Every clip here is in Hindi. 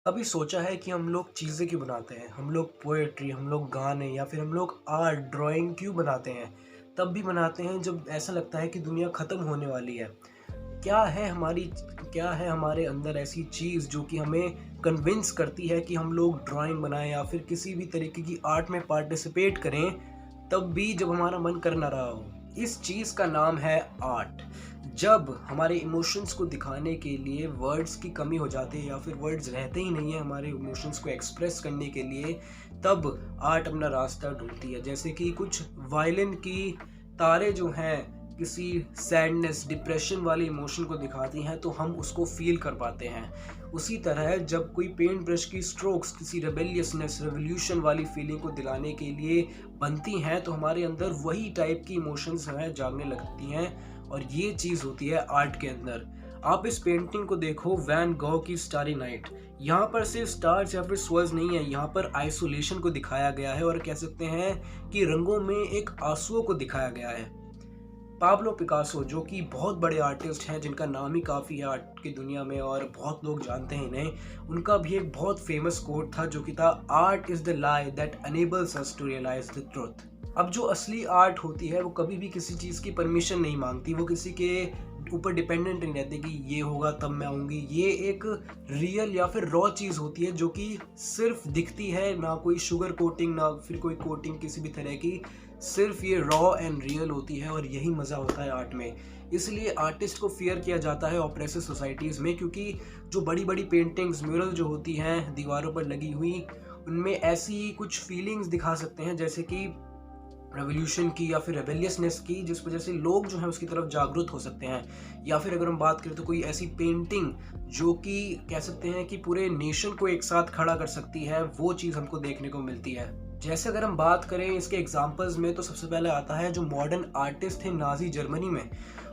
कभी सोचा है कि हम लोग चीज़ें क्यों बनाते हैं? हम लोग पोएट्री, हम लोग गाने या फिर हम लोग आर्ट, ड्राइंग क्यों बनाते हैं? तब भी बनाते हैं जब ऐसा लगता है कि दुनिया ख़त्म होने वाली है। क्या है हमारी क्या है हमारे अंदर ऐसी चीज़ जो कि हमें कन्विंस करती है कि हम लोग ड्राइंग बनाएँ या फिर किसी भी तरीके की आर्ट में पार्टिसिपेट करें, तब भी जब हमारा मन कर ना रहा हो? इस चीज़ का नाम है आर्ट। जब हमारे इमोशंस को दिखाने के लिए वर्ड्स की कमी हो जाती है या फिर वर्ड्स रहते ही नहीं है हमारे इमोशंस को एक्सप्रेस करने के लिए, तब आर्ट अपना रास्ता ढूँढती है। जैसे कि कुछ वायलिन की तारें जो हैं किसी सैडनेस, डिप्रेशन वाले इमोशन को दिखाती हैं तो हम उसको फ़ील कर पाते हैं। उसी तरह जब कोई पेंट ब्रश की स्ट्रोक्स किसी रेबेलियसनेस, रिवॉल्यूशन वाली फीलिंग को दिलाने के लिए बनती हैं तो हमारे अंदर वही टाइप की इमोशंस हैं जागने लगती हैं, और ये चीज़ होती है आर्ट के अंदर। आप इस पेंटिंग को देखो, वैन गॉग की स्टारी नाइट। यहाँ पर सिर्फ स्टार्स या फिर स्वर्स नहीं है, यहाँ पर आइसोलेशन को दिखाया गया है और कह सकते हैं कि रंगों में एक आंसुओं को दिखाया गया है। पाब्लो पिकासो जो कि बहुत बड़े आर्टिस्ट हैं जिनका नाम ही काफ़ी है आर्ट की दुनिया में और बहुत लोग जानते हैं इन्हें, उनका भी एक बहुत फेमस कोट था जो कि था, art is the lie that enables us to realise the truth. अब जो असली आर्ट होती है वो कभी भी किसी चीज़ की परमिशन नहीं मांगती, वो किसी के ऊपर डिपेंडेंट नहीं रहती कि ये होगा तब मैं आऊँगी। ये एक रियल या फिर रॉ चीज़ होती है जो कि सिर्फ दिखती है, ना कोई शुगर कोटिंग ना फिर कोई कोटिंग किसी भी तरह की, सिर्फ ये रॉ एंड रियल होती है और यही मज़ा होता है आर्ट में। इसलिए आर्टिस्ट को फियर किया जाता है ऑप्रेसिव सोसाइटीज़ में, क्योंकि जो बड़ी-बड़ी पेंटिंग्स, म्यूरल जो होती हैं दीवारों पर लगी हुई, उनमें ऐसी कुछ फीलिंग्स दिखा सकते हैं जैसे कि रेवोल्यूशन की या फिर रेबेलियसनेस की, जिस वजह से लोग जो हैं उसकी तरफ जागरूक हो सकते हैं। या फिर अगर हम बात करें तो कोई ऐसी पेंटिंग जो कि कह सकते हैं कि पूरे नेशन को एक साथ खड़ा कर सकती है, वो चीज़ हमको देखने को मिलती है। जैसे अगर हम बात करें इसके एग्जांपल्स में तो सबसे पहले आता है जो मॉडर्न आर्टिस्ट थे नाज़ी जर्मनी में।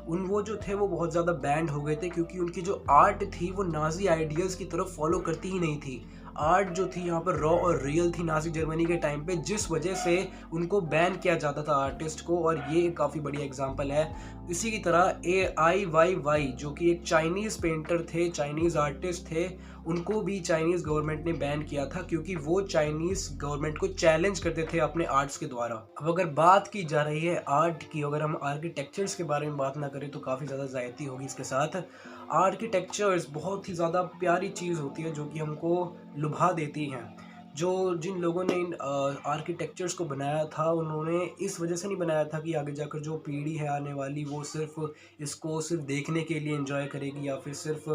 वो जो थे वो बहुत ज़्यादा बैंड हो गए थे क्योंकि उनकी जो आर्ट थी वो नाज़ी आइडियल्स की तरफ फॉलो करती ही नहीं थी। आर्ट जो थी यहाँ पर रॉ और रियल थी नाज़ी जर्मनी के टाइम पे, जिस वजह से उनको बैन किया जाता था आर्टिस्ट को, और ये एक काफ़ी बढ़िया एग्जांपल है। इसी की तरह AIYY जो कि एक चाइनीज़ पेंटर थे, चाइनीज़ आर्टिस्ट थे, उनको भी चाइनीज़ गवर्नमेंट ने बैन किया था क्योंकि वो चाइनीज़ गवर्नमेंट को चैलेंज करते थे अपने आर्ट्स के द्वारा। अब अगर बात की जा रही है आर्ट की, अगर हम आर्किटेक्चर्स के बारे में बात ना करें तो काफ़ी ज़्यादा ज़्यादती होगी इसके साथ। आर्किटेक्चर्स बहुत ही ज़्यादा प्यारी चीज़ होती है जो कि हमको लुभा देती हैं। जिन लोगों ने इन आर्किटेक्चर्स को बनाया था, उन्होंने इस वजह से नहीं बनाया था कि आगे जाकर जो पीढ़ी है आने वाली वो इसको सिर्फ देखने के लिए एंजॉय करेगी या फिर सिर्फ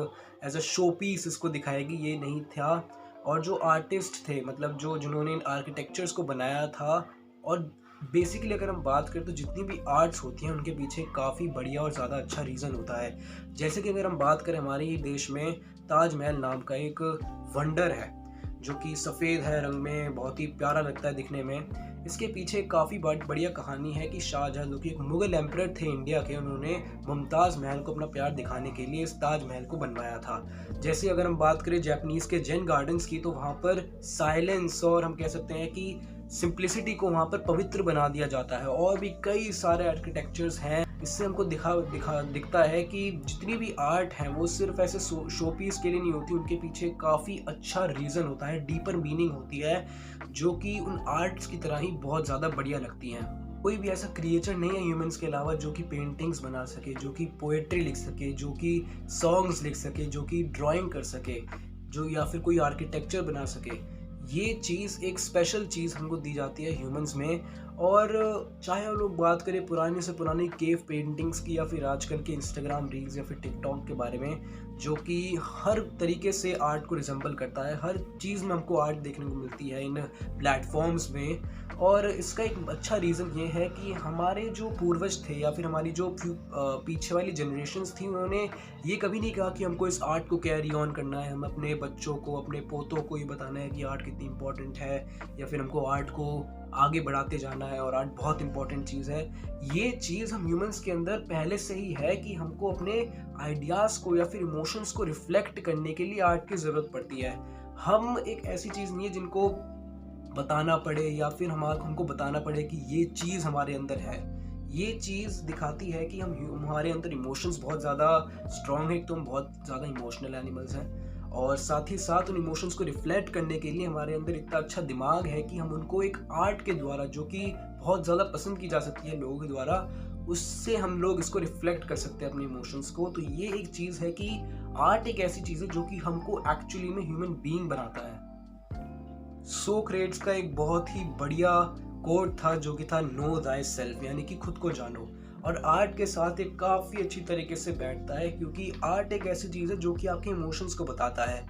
एज अ शो पीस इसको दिखाएगी, ये नहीं था। और जो आर्टिस्ट थे, मतलब जो जिन्होंने इन आर्किटेक्चर्स को बनाया था, और बेसिकली अगर हम बात करें तो जितनी भी आर्ट्स होती हैं उनके पीछे काफ़ी बढ़िया और ज़्यादा अच्छा रीज़न होता है। जैसे कि अगर हम बात करें, हमारे ही देश में ताजमहल नाम का एक वंडर है जो कि सफ़ेद है रंग में, बहुत ही प्यारा लगता है दिखने में। इसके पीछे काफ़ी बढ़िया कहानी है कि शाहजहाँ जो कि एक मुग़ल एम्परर थे इंडिया के, उन्होंने मुमताज़ महल को अपना प्यार दिखाने के लिए इस ताजमहल को बनवाया था। जैसे अगर हम बात करें जापानीज़ के जेन गार्डन्स की, तो वहाँ पर साइलेंस और हम कह सकते हैं कि सिंप्लिसिटी को वहाँ पर पवित्र बना दिया जाता है। और भी कई सारे आर्किटेक्चर्स हैं, इससे हमको दिखता है कि जितनी भी आर्ट है वो सिर्फ ऐसे शो पीस के लिए नहीं होती, उनके पीछे काफ़ी अच्छा रीज़न होता है, डीपर मीनिंग होती है, जो कि उन आर्ट्स की तरह ही बहुत ज़्यादा बढ़िया लगती हैं। कोई भी ऐसा क्रिएचर नहीं है ह्यूमंस के अलावा जो कि पेंटिंग्स बना सके, जो कि पोएट्री लिख सके, जो कि सॉन्ग्स लिख सके, जो कि ड्राइंग कर सके, जो या फिर कोई आर्किटेक्चर बना सके। ये चीज़ एक स्पेशल चीज़ हमको दी जाती है ह्यूमंस में। और चाहे हम लोग बात करें पुरानी से पुरानी केव पेंटिंग्स की या फिर आजकल के इंस्टाग्राम रील्स या फिर टिकटॉक के बारे में, जो कि हर तरीके से आर्ट को रिजेंबल करता है, हर चीज़ में हमको आर्ट देखने को मिलती है इन प्लेटफॉर्म्स में। और इसका एक अच्छा रीज़न ये है कि हमारे जो पूर्वज थे या फिर हमारी जो पीछे वाली जनरेशन्स थी, उन्होंने ये कभी नहीं कहा कि हमको इस आर्ट को कैरी ऑन करना है, हम अपने बच्चों को, अपने पोतों को ये बताना है कि आर्ट कितनी इंपॉर्टेंट है, या फिर हमको आर्ट को आगे बढ़ाते जाना है और आर्ट बहुत इंपॉर्टेंट चीज़ है। ये चीज़ हम ह्यूमंस के अंदर पहले से ही है कि हमको अपने आइडियाज़ को या फिर इमोशंस को रिफ्लेक्ट करने के लिए आर्ट की ज़रूरत पड़ती है। हम एक ऐसी चीज़ नहीं है जिनको बताना पड़े या फिर हमको बताना पड़े कि ये चीज़ हमारे अंदर है। ये चीज़ दिखाती है कि हमारे अंदर इमोशंस बहुत ज़्यादा स्ट्रॉन्ग है, तो हम बहुत ज़्यादा इमोशनल एनिमल्स हैं। और साथ ही साथ उन इमोशंस को रिफ्लेक्ट करने के लिए हमारे अंदर इतना अच्छा दिमाग है कि हम उनको एक आर्ट के द्वारा, जो कि बहुत ज़्यादा पसंद की जा सकती है लोगों के द्वारा, उससे हम लोग इसको रिफ्लेक्ट कर सकते हैं अपने इमोशंस को। तो ये एक चीज़ है कि आर्ट एक ऐसी चीज़ है जो कि हमको एक्चुअली में ह्यूमन बीइंग बनाता है। सोक्रेट्स का एक बहुत ही बढ़िया कोट था जो कि था नो दाई सेल्फ, यानी कि खुद को जानो। और आर्ट के साथ एक काफ़ी अच्छी तरीके से बैठता है, क्योंकि आर्ट एक ऐसी चीज़ है जो कि आपके इमोशंस को बताता है।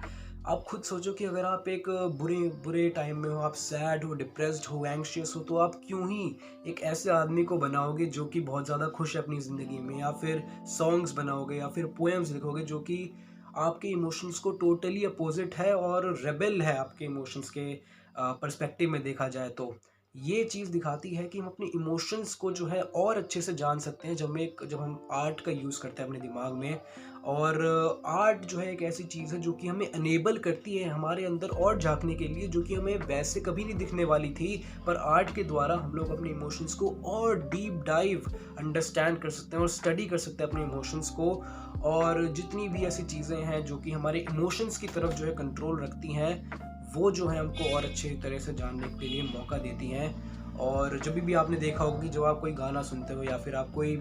आप खुद सोचो कि अगर आप एक बुरे बुरे टाइम में हो, आप सैड हो, डिप्रेस्ड हो, एंग्शियस हो, तो आप क्यों ही एक ऐसे आदमी को बनाओगे जो कि बहुत ज़्यादा खुश है अपनी ज़िंदगी में, या फिर सॉन्ग्स बनाओगे या फिर पोएम्स लिखोगे जो कि आपके इमोशंस को टोटली अपोजिट है और रेबेल है आपके इमोशंस के पर्सपेक्टिव में देखा जाए तो। ये चीज़ दिखाती है कि हम अपने इमोशंस को जो है और अच्छे से जान सकते हैं जब हम आर्ट का यूज़ करते हैं अपने दिमाग में। और आर्ट जो है एक ऐसी चीज़ है जो कि हमें अनेबल करती है हमारे अंदर और झाँकने के लिए, जो कि हमें वैसे कभी नहीं दिखने वाली थी। पर आर्ट के द्वारा हम लोग अपने इमोशंस को और डीप डाइव अंडरस्टैंड कर सकते हैं और स्टडी कर सकते हैं अपने इमोशंस को। और जितनी भी ऐसी चीज़ें हैं जो कि हमारे इमोशंस की तरफ जो है कंट्रोल रखती हैं, वो जो है हमको और अच्छे तरह से जानने के लिए मौका देती हैं। और जब भी आपने देखा होगा कि जब आप कोई गाना सुनते हो या फिर आप कोई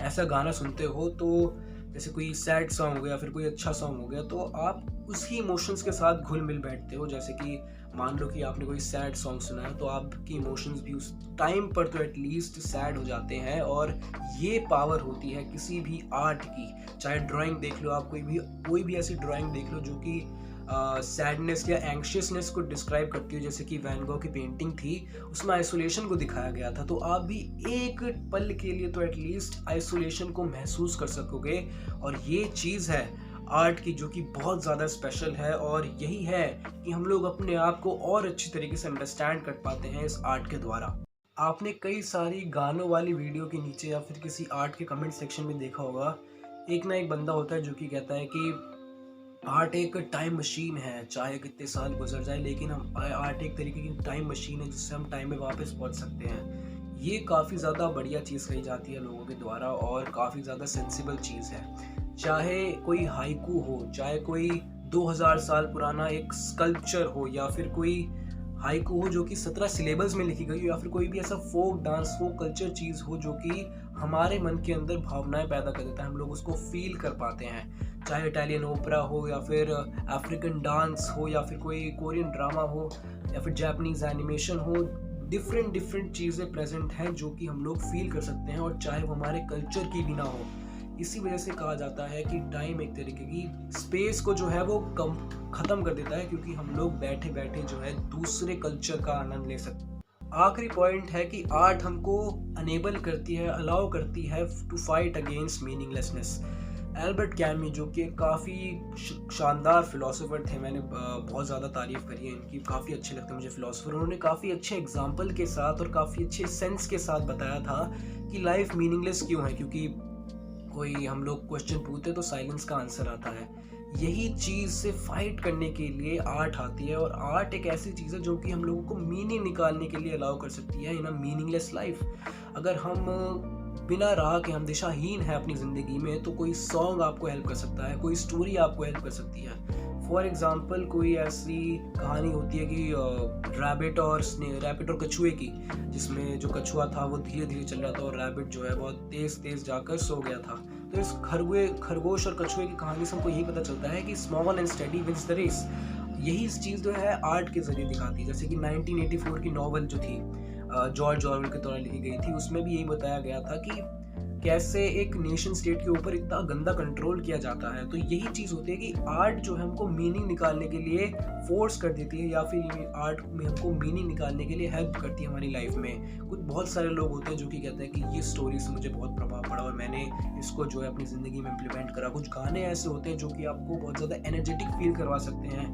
ऐसा गाना सुनते हो, तो जैसे कोई सैड सॉन्ग हो गया, फिर कोई अच्छा सॉन्ग हो गया, तो आप उसी इमोशंस के साथ घुल मिल बैठते हो। जैसे कि मान लो कि आपने कोई सैड सॉन्ग सुना है, तो आपकी इमोशंस भी उस टाइम पर तो एटलीस्ट सैड हो जाते हैं। और ये पावर होती है किसी भी आर्ट की। चाहे ड्राइंग देख लो, आप कोई भी ऐसी ड्राइंग देख लो जो कि सैडनेस या एंग्शियसनेस को डिस्क्राइब करती है, जैसे कि वैन गॉग की पेंटिंग थी, उसमें आइसोलेशन को दिखाया गया था। तो आप भी एक पल के लिए तो एटलीस्ट आइसोलेशन को महसूस कर सकोगे। और ये चीज़ है आर्ट की जो कि बहुत ज़्यादा स्पेशल है। और यही है कि हम लोग अपने आप को और अच्छी तरीके से अंडरस्टैंड कर पाते हैं इस आर्ट के द्वारा। आपने कई सारी गानों वाली वीडियो के नीचे या फिर किसी आर्ट के कमेंट सेक्शन में देखा होगा, एक बंदा होता है जो कि कहता है कि आर्ट एक टाइम मशीन है, चाहे कितने साल गुजर जाए, लेकिन हम आर्ट एक तरीके की टाइम मशीन है जिससे हम टाइम में वापस पहुंच सकते हैं। ये काफ़ी ज़्यादा बढ़िया चीज़ कही जाती है लोगों के द्वारा और काफ़ी ज़्यादा सेंसिबल चीज़ है। चाहे कोई हाइकू हो, चाहे कोई 2000 साल पुराना एक स्कल्पचर हो, या फिर कोई हाइकू हो जो कि 17 सिलेबल्स में लिखी गई हो, या फिर कोई भी ऐसा फोक डांस, फोक कल्चर चीज़ हो जो कि हमारे मन के अंदर भावनाएं पैदा कर देता है, हम लोग उसको फील कर पाते हैं। चाहे इटालियन ओपेरा हो, या फिर अफ्रीकन डांस हो, या फिर कोई कोरियन ड्रामा हो, या फिर जापानीज एनिमेशन हो, डिफरेंट डिफरेंट चीज़ें प्रेजेंट हैं जो कि हम लोग फील कर सकते हैं, और चाहे वो हमारे कल्चर की भी ना हो। इसी वजह से कहा जाता है कि टाइम एक तरीके की स्पेस को जो है वो कम ख़त्म कर देता है, क्योंकि हम लोग बैठे बैठे जो है दूसरे कल्चर का आनंद ले सकते हैं। आखिरी पॉइंट है कि आर्ट हमको अनेबल करती है, अलाउ करती है to fight against meaninglessness. Albert Camus, जो कि काफ़ी शानदार फ़िलासफ़र थे, मैंने बहुत ज़्यादा तारीफ़ करी है इनकी, काफ़ी अच्छे लगते हैं मुझे फ़िलासफ़र। उन्होंने काफ़ी अच्छे एग्जाम्पल के साथ और काफ़ी अच्छे सेंस के साथ बताया था कि लाइफ मीनिंगलेस क्यों है, क्योंकि कोई हम लोग क्वेश्चन पूछते तो साइलेंस का आंसर आता है। यही चीज़ से फाइट करने के लिए आर्ट आती है, और आर्ट एक ऐसी चीज़ है जो कि हम लोगों को मीनिंग निकालने के लिए अलाउ कर सकती है इन अ मीनिंगलेस लाइफ। अगर हम बिना राह के हम दिशाहीन हैं अपनी ज़िंदगी में, तो कोई सॉन्ग आपको हेल्प कर सकता है, कोई स्टोरी आपको हेल्प कर सकती है। फॉर एग्ज़ाम्पल कोई ऐसी कहानी होती है कि रैबिट और कछुए की, जिसमें जो कछुआ था वो धीरे धीरे चल रहा था और रैबिट जो है बहुत तेज़ तेज़ जाकर सो गया था। तो इस खरगोश और कछुए की कहानी से हमको यही पता चलता है कि slow and steady wins the race. यही चीज़ जो है आर्ट के ज़रिए दिखाती है। जैसे कि 1984 की नॉवल जो थी जॉर्ज ऑरवेल के द्वारा लिखी गई थी, उसमें भी यही बताया गया था कि कैसे एक नेशन स्टेट के ऊपर इतना गंदा कंट्रोल किया जाता है। तो यही चीज़ होती है कि आर्ट जो है हमको मीनिंग निकालने के लिए फोर्स कर देती है, या फिर आर्ट में हमको मीनिंग निकालने के लिए हेल्प करती है हमारी लाइफ में। कुछ बहुत सारे लोग होते हैं जो कि कहते हैं कि ये स्टोरी से मुझे बहुत प्रभाव पड़ा और मैंने इसको जो है अपनी ज़िंदगी में इम्प्लीमेंट करा। कुछ गाने ऐसे होते हैं जो कि आपको बहुत ज़्यादा एनर्जेटिक फील करवा सकते हैं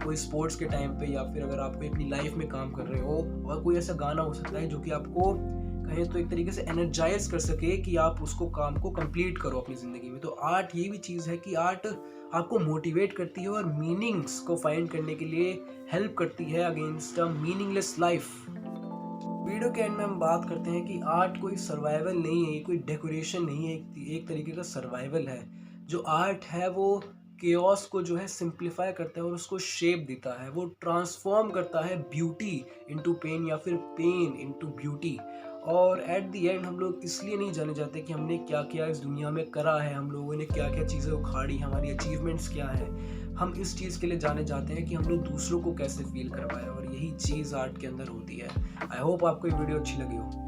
कोई स्पोर्ट्स के टाइम पे, या फिर अगर आप कोई अपनी लाइफ में काम कर रहे हो, और कोई ऐसा गाना हो सकता है जो कि आपको कहें तो एक तरीके से एनर्जाइज कर सके कि आप उसको काम को कंप्लीट करो अपनी ज़िंदगी में। तो आर्ट ये भी चीज़ है कि आर्ट आपको मोटिवेट करती है और मीनिंग्स को फाइंड करने के लिए हेल्प करती है against a meaningless life. Video के एंड में हम बात करते हैं कि आर्ट कोई सर्वाइवल नहीं है, ये कोई डेकोरेशन नहीं है, एक तरीके का सर्वाइवल है। जो आर्ट है वो केओस को जो है सिंप्लीफाई करता है और उसको शेप देता है। वो ट्रांसफॉर्म करता है ब्यूटी इनटू पेन या फिर पेन इनटू ब्यूटी। और एट द एंड हम लोग इसलिए नहीं जाने जाते कि हमने क्या क्या इस दुनिया में करा है, हम लोगों ने क्या क्या चीज़ें उखाड़ी, हमारी अचीवमेंट्स क्या है। हम इस चीज़ के लिए जाने जाते हैं कि हम लोग दूसरों को कैसे फील करवाएं, और यही चीज़ आर्ट के अंदर होती है। आई होप आपको ये वीडियो अच्छी लगी हो।